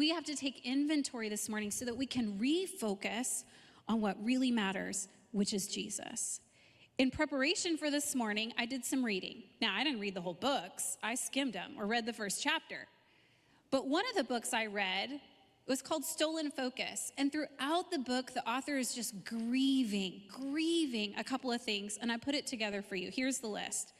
We have to take inventory this morning so that we can refocus on what really matters, which is Jesus. In preparation for this morning, I did some reading. Now, I didn't read the whole books. I skimmed them or read the first chapter. But one of the books I read was called Stolen Focus. And throughout the book, the author is just grieving a couple of things. And I put it together for you. Here's the list.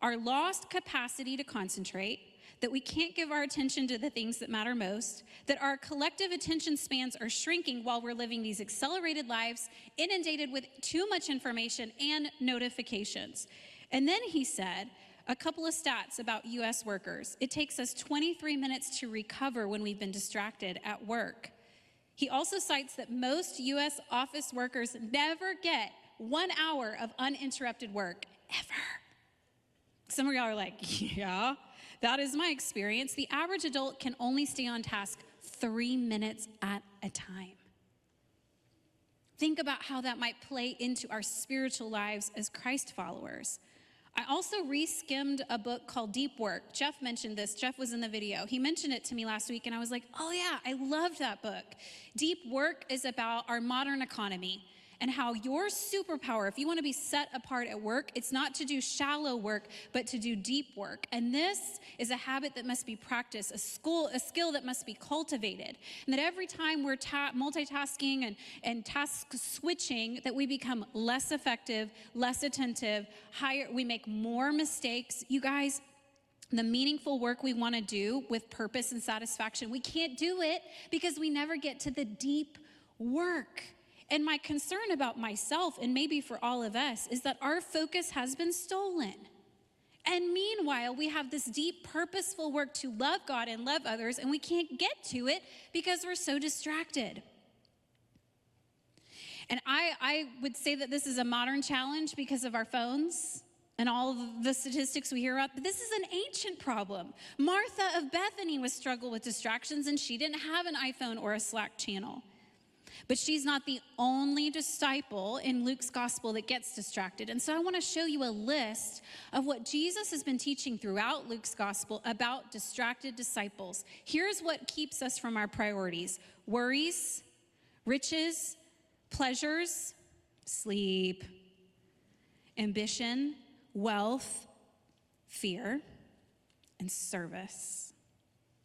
Our lost capacity to concentrate, that we can't give our attention to the things that matter most, that our collective attention spans are shrinking while we're living these accelerated lives, inundated with too much information and notifications. And then he said, a couple of stats about U.S. workers. It takes us 23 minutes to recover when we've been distracted at work. He also cites that most U.S. office workers never get 1 hour of uninterrupted work, ever. Some of y'all are like, yeah, that is my experience. The average adult can only stay on task 3 minutes at a time. Think about how that might play into our spiritual lives as Christ followers. I also re-skimmed a book called Deep Work. Jeff mentioned this. Jeff was in the video. He mentioned it to me last week, and I was like, oh yeah, I loved that book. Deep Work is about our modern economy and how your superpower, if you want to be set apart at work, it's not to do shallow work, but to do deep work. And this is a habit that must be practiced, a skill that must be cultivated. And that every time we're multitasking and task switching, that we become less effective, less attentive, we make more mistakes. You guys, the meaningful work we want to do with purpose and satisfaction, we can't do it because we never get to the deep work. And my concern about myself, and maybe for all of us, is that our focus has been stolen. And meanwhile, we have this deep, purposeful work to love God and love others, and we can't get to it because we're so distracted. And I would say that this is a modern challenge because of our phones and all of the statistics we hear about, but this is an ancient problem. Martha of Bethany was struggled with distractions, and she didn't have an iPhone or a Slack channel. But she's not the only disciple in Luke's gospel that gets distracted. And so I want to show you a list of what Jesus has been teaching throughout Luke's gospel about distracted disciples. Here's what keeps us from our priorities: worries, riches, pleasures, sleep, ambition, wealth, fear, and service.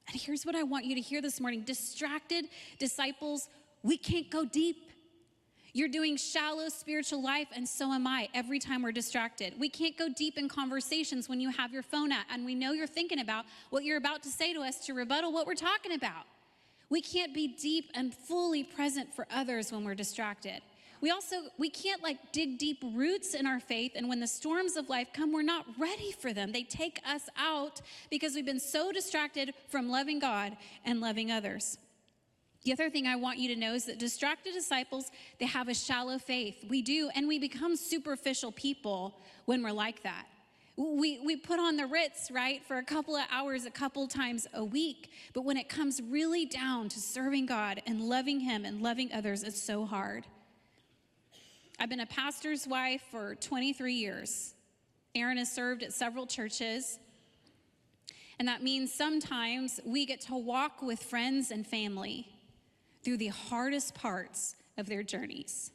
And here's what I want you to hear this morning. Distracted disciples, we can't go deep. You're doing shallow spiritual life, and so am I, every time we're distracted. We can't go deep in conversations when you have your phone out, and we know you're thinking about what you're about to say to us to rebuttal what we're talking about. We can't be deep and fully present for others when we're distracted. We can't dig deep roots in our faith, and when the storms of life come, we're not ready for them. They take us out because we've been so distracted from loving God and loving others. The other thing I want you to know is that distracted disciples, they have a shallow faith. We do, and we become superficial people when we're like that. We put on the Ritz, right, for a couple of hours, a couple times a week. But when it comes really down to serving God and loving Him and loving others, it's so hard. I've been a pastor's wife for 23 years. Aaron has served at several churches. And that means sometimes we get to walk with friends and family through the hardest parts of their journeys.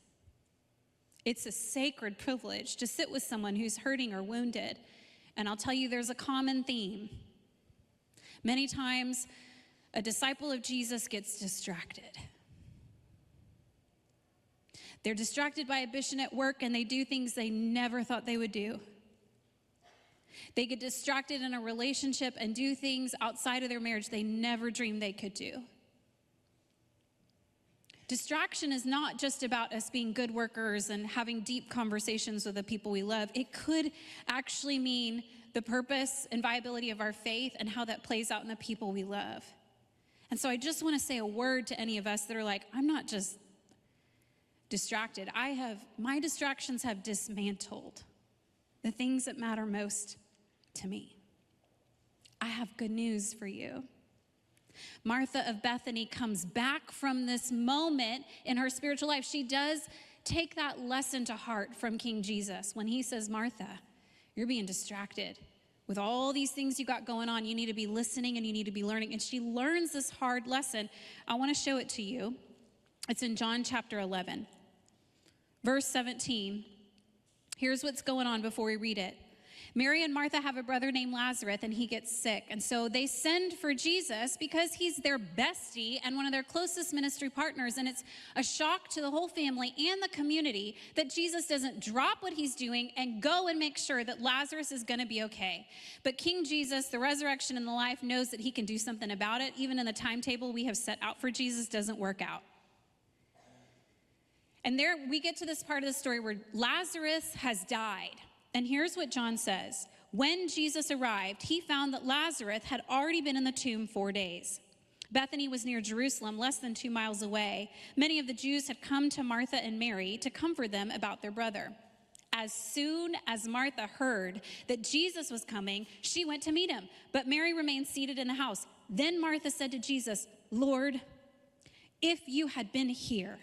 It's a sacred privilege to sit with someone who's hurting or wounded. And I'll tell you, there's a common theme. Many times, a disciple of Jesus gets distracted. They're distracted by ambition at work, and they do things they never thought they would do. They get distracted in a relationship and do things outside of their marriage they never dreamed they could do. Distraction is not just about us being good workers and having deep conversations with the people we love. It could actually mean the purpose and viability of our faith and how that plays out in the people we love. And so I just want to say a word to any of us that are like, I'm not just distracted. My distractions have dismantled the things that matter most to me. I have good news for you. Martha of Bethany comes back from this moment in her spiritual life. She does take that lesson to heart from King Jesus when he says, Martha, you're being distracted with all these things you got going on, you need to be listening and you need to be learning. And she learns this hard lesson. I want to show it to you. It's in John chapter 11, verse 17. Here's what's going on before we read it. Mary and Martha have a brother named Lazarus, and he gets sick. And so they send for Jesus because he's their bestie and one of their closest ministry partners. And it's a shock to the whole family and the community that Jesus doesn't drop what he's doing and go and make sure that Lazarus is going to be okay. But King Jesus, the resurrection and the life, knows that he can do something about it. Even in the timetable we have set out for Jesus doesn't work out. And there we get to this part of the story where Lazarus has died. And here's what John says. When Jesus arrived, he found that Lazarus had already been in the tomb 4 days. Bethany was near Jerusalem, less than 2 miles away. Many of the Jews had come to Martha and Mary to comfort them about their brother. As soon as Martha heard that Jesus was coming, she went to meet him. But Mary remained seated in the house. Then Martha said to Jesus, "Lord, if you had been here,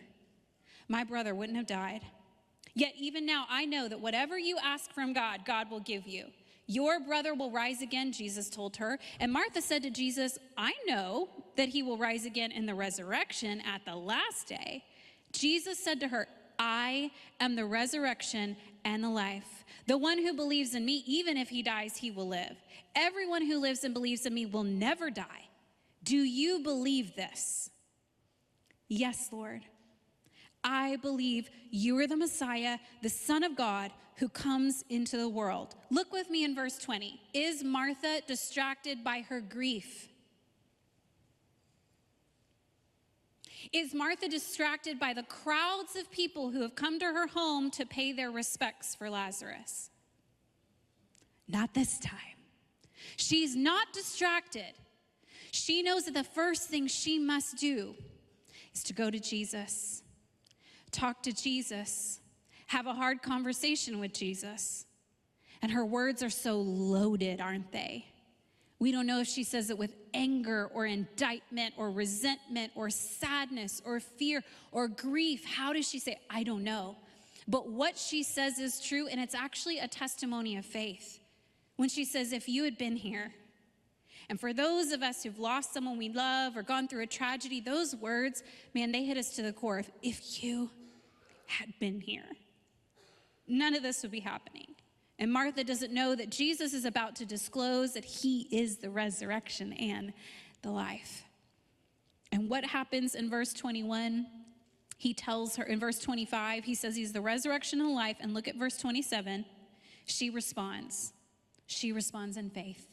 my brother wouldn't have died. Yet even now I know that whatever you ask from God, God will give you. Your brother will rise again," Jesus told her. And Martha said to Jesus, "I know that he will rise again in the resurrection at the last day." Jesus said to her, "I am the resurrection and the life. The one who believes in me, even if he dies, he will live. Everyone who lives and believes in me will never die. Do you believe this?" "Yes, Lord. I believe you are the Messiah, the Son of God, who comes into the world." Look with me in verse 20. Is Martha distracted by her grief? Is Martha distracted by the crowds of people who have come to her home to pay their respects for Lazarus? Not this time. She's not distracted. She knows that the first thing she must do is to go to Jesus. Talk to Jesus, have a hard conversation with Jesus. And her words are so loaded, aren't they? We don't know if she says it with anger or indictment or resentment or sadness or fear or grief. How does she say it? I don't know. But what she says is true, and it's actually a testimony of faith. When she says, "If you had been here," and for those of us who've lost someone we love or gone through a tragedy, those words, man, they hit us to the core. If you had been here, none of this would be happening. And Martha doesn't know that Jesus is about to disclose that he is the resurrection and the life. And what happens in verse 21? He tells her, in verse 25, he says he's the resurrection and the life. And look at verse 27. She responds. She responds in faith.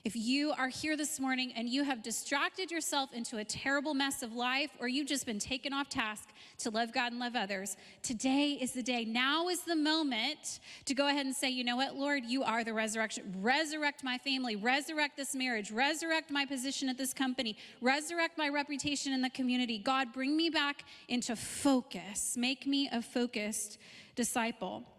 If you are here this morning and you have distracted yourself into a terrible mess of life, or you've just been taken off task to love God and love others, today is the day. Now is the moment to go ahead and say, "You know what, Lord, you are the resurrection. Resurrect my family, resurrect this marriage, resurrect my position at this company, resurrect my reputation in the community. God, bring me back into focus. Make me a focused disciple."